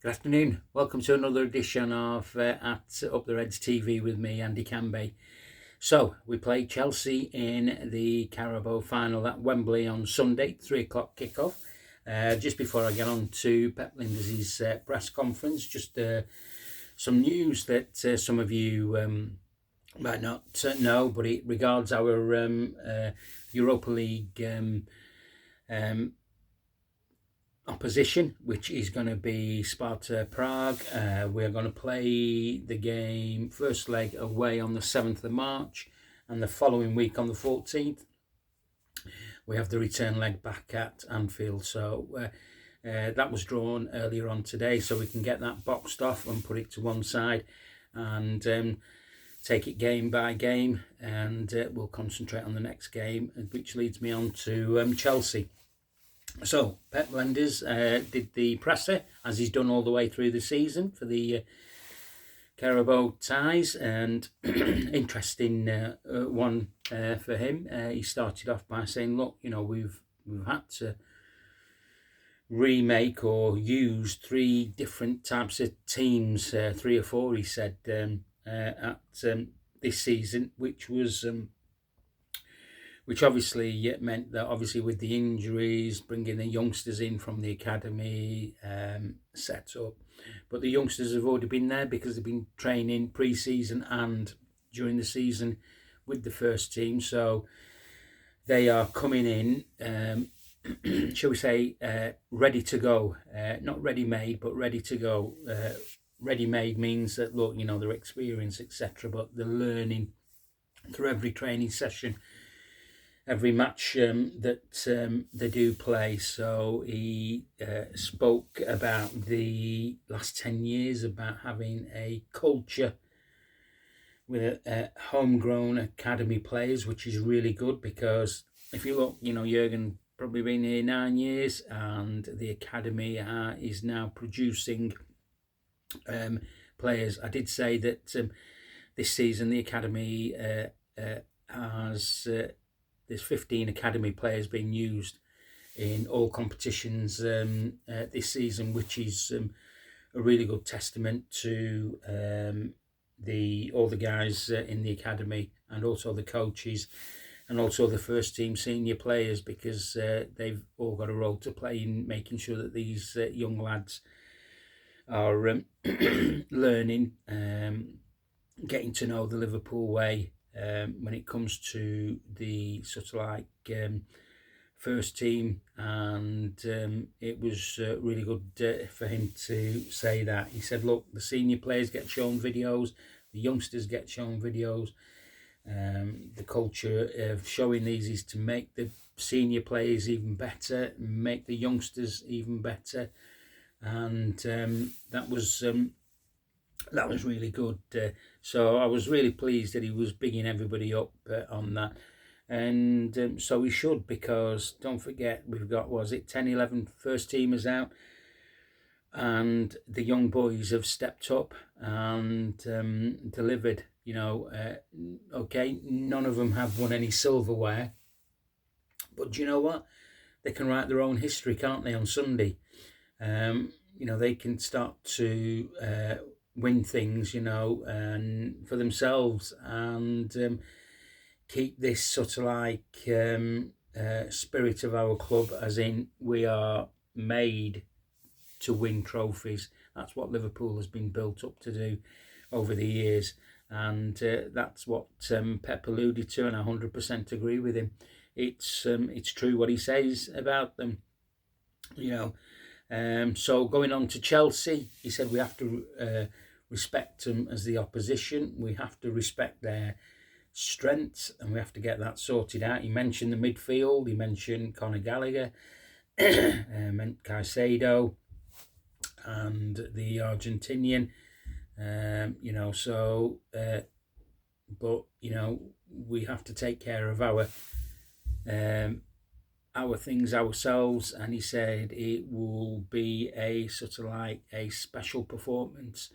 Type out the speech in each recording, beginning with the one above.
Good afternoon. Welcome to another edition of at Up the Reds TV with me, Andy Canby. So we played Chelsea in the Carabao final at Wembley on Sunday, 3 o'clock kickoff. Just before I get on to Pep Lijnders' press conference, just some news that some of you might not know, but it regards our Europa League opposition, which is going to be Sparta Prague. We're going to play the game, first leg away on the 7th of March, and the following week on the 14th we have the return leg back at Anfield. So that was drawn earlier on today, so we can get that boxed off and put it to one side and take it game by game, and we'll concentrate on the next game, which leads me on to Chelsea. So Pep Lijnders did the presser, as he's done all the way through the season, for the Carabao ties, and interesting one for him. He started off by saying, look, we've had to remake or use 3 different types of teams, 3 or 4, he said, at this season, which obviously meant that, obviously, with the injuries, bringing the youngsters in from the academy set up. But the youngsters have already been there because they've been training pre-season and during the season with the first team. So they are coming in, shall we say, ready to go. Not ready-made, but ready to go. Ready-made means that, look, they're experienced, etc., but they're learning through every training session, every match that they do play. So he spoke about the last 10 years, about having a culture with homegrown academy players, which is really good, because if you look, Jurgen probably been here 9 years, and the academy is now producing players. I did say that this season the academy has... there's 15 academy players being used in all competitions this season, which is a really good testament to all the guys in the academy, and also the coaches, and also the first team senior players, because they've all got a role to play in making sure that these young lads are learning, getting to know the Liverpool way. When it comes to the sort of like first team, and it was really good for him to say that. He said, look, the senior players get shown videos, the youngsters get shown videos. The culture of showing these is to make the senior players even better, make the youngsters even better, and that was really good. So I was really pleased that he was bigging everybody up on that. And so we should, because don't forget, we've got, 10, 11 first teamers out, and the young boys have stepped up and delivered. Okay, none of them have won any silverware, but do you know what? They can write their own history, can't they, on Sunday? They can start to win things, and for themselves, and keep this sort of like spirit of our club, as in we are made to win trophies. That's what Liverpool has been built up to do over the years, and that's what Pep alluded to, and I 100% agree with him. It's true what he says about them, So going on to Chelsea, he said we have to respect them as the opposition. We have to respect their strengths, and we have to get that sorted out. He mentioned the midfield. He mentioned Conor Gallagher, Caicedo, and the Argentinian. But we have to take care of our things ourselves, and he said it will be a sort of like a special performance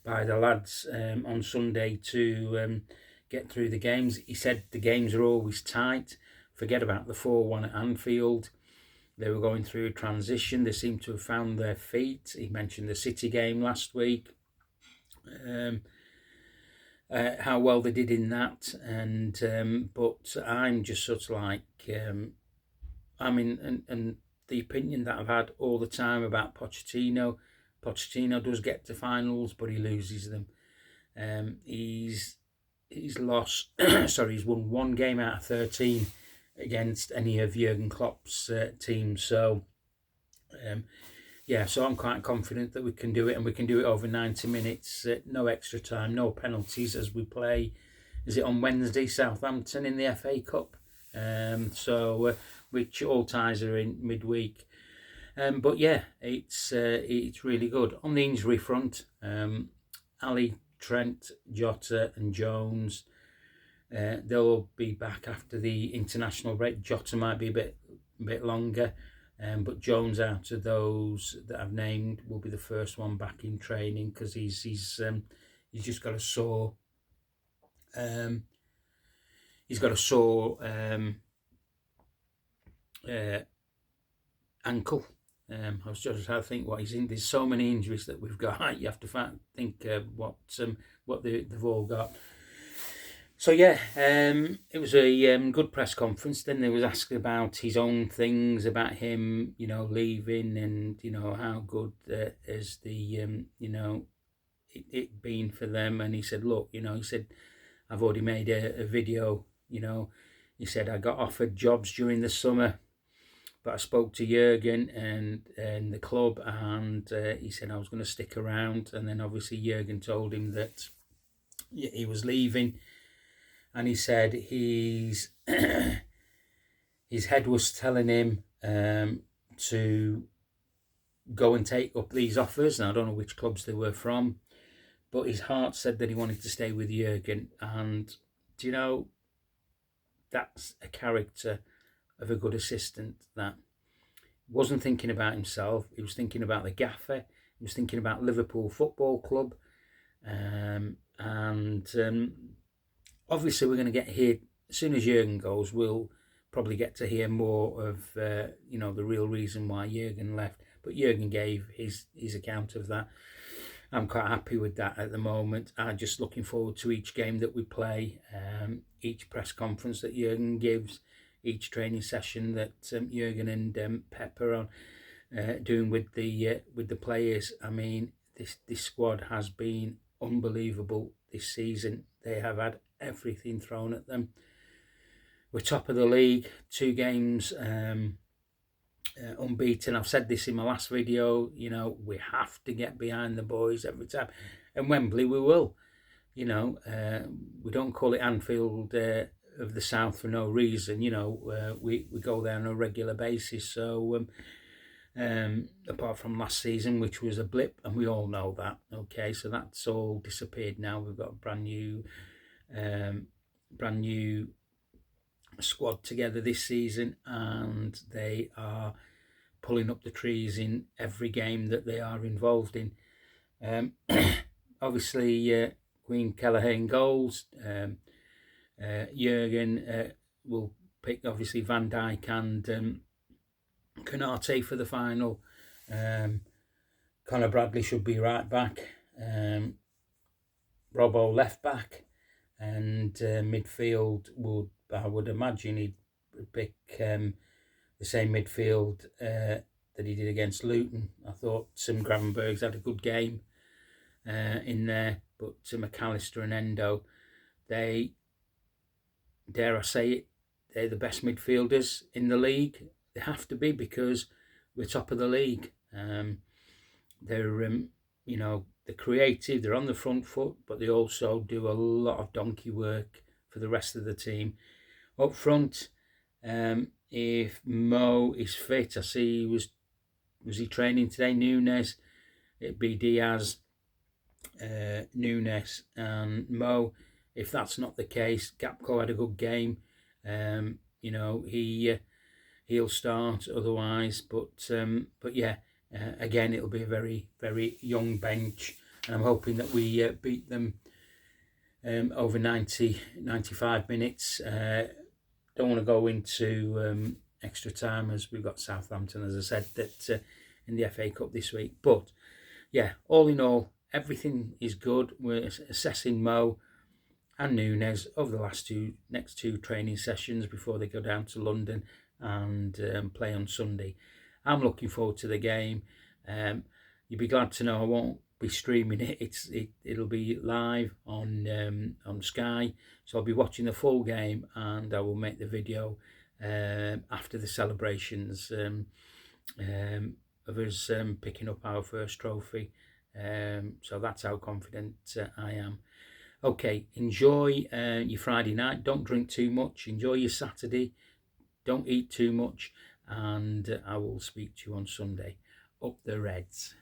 by the lads on Sunday to get through the games. He said the games are always tight. Forget about the 4-1 at Anfield. They were going through a transition. They seem to have found their feet. He mentioned the City game last week, how well they did in that. And but I'm just sort of like, and the opinion that I've had all the time about Pochettino. Pochettino does get to finals, but he loses them. He's lost. Sorry, he's won 1 game out of 13 against any of Jurgen Klopp's teams. So, so I'm quite confident that we can do it, and we can do it over 90 minutes, no extra time, no penalties as we play. Is it on Wednesday, Southampton in the FA Cup? Which all ties are in midweek. But yeah, it's really good. On the injury front, Ali, Trent, Jota and Jones, they'll be back after the international break. Jota might be a bit longer, but Jones, out of those that I've named, will be the first one back in training, because he's just got a sore. He's got a sore ankle. I was just trying to think what he's in. There's so many injuries that we've got. You have to think what they've all got. So yeah, it was a good press conference. Then they was asking about his own things, about him, leaving, and how good has the it been for them. And he said, look, he said, I've already made a video. He said, I got offered jobs during the summer, but I spoke to Jurgen and the club, and he said I was going to stick around. And then obviously Jurgen told him that he was leaving, and he said his head was telling him to go and take up these offers. And I don't know which clubs they were from, but his heart said that he wanted to stay with Jurgen. And that's a character of a good assistant, that wasn't thinking about himself. He was thinking about the gaffer. He was thinking about Liverpool Football Club. Obviously we're going to get here, as soon as Jurgen goes, we'll probably get to hear more of the real reason why Jurgen left. But Jurgen gave his account of that. I'm quite happy with that at the moment. I'm just looking forward to each game that we play, each press conference that Jurgen gives, each training session that Jurgen and Pep are on doing with the players. I mean, this squad has been unbelievable this season. They have had everything thrown at them. We're top of the league, 2 games unbeaten. I've said this in my last video. We have to get behind the boys every time, and Wembley we will. We don't call it Anfield of the South for no reason. We go there on a regular basis. So apart from last season, which was a blip, and we all know that. Okay, so that's all disappeared now. We've got a brand new squad together this season, and they are pulling up the trees in every game that they are involved in. Obviously, Queen Kelleher in goals. Jurgen will pick obviously Van Dijk and Konate for the final. Conor Bradley should be right back. Robbo left back, and midfield I would imagine he'd pick the same midfield that he did against Luton. I thought Tim Gravenberg's had a good game in there, but McAllister and Endo, they, dare I say it, they're the best midfielders in the league. They have to be, because we're top of the league. They're they're creative, they're on the front foot, but they also do a lot of donkey work for the rest of the team. Up front, if Mo is fit, I see was he training today? Nunes, it'd be Diaz, Nunes and Mo. If that's not the case, Gapco had a good game. He'll start otherwise, but yeah, again it'll be a very, very young bench, and I'm hoping that we beat them over 95 minutes. Don't want to go into extra time, as we've got Southampton, as I said, that in the FA Cup this week. But yeah, all in all, everything is good. We're assessing Mo and Nunes over the next two training sessions before they go down to London and play on Sunday. I'm looking forward to the game. You'll be glad to know I won't be streaming it. It'll be live on Sky, so I'll be watching the full game, and I will make the video after the celebrations of us picking up our first trophy. So that's how confident I am. Okay, enjoy your Friday night. Don't drink too much. Enjoy your Saturday. Don't eat too much. And I will speak to you on Sunday. Up the Reds.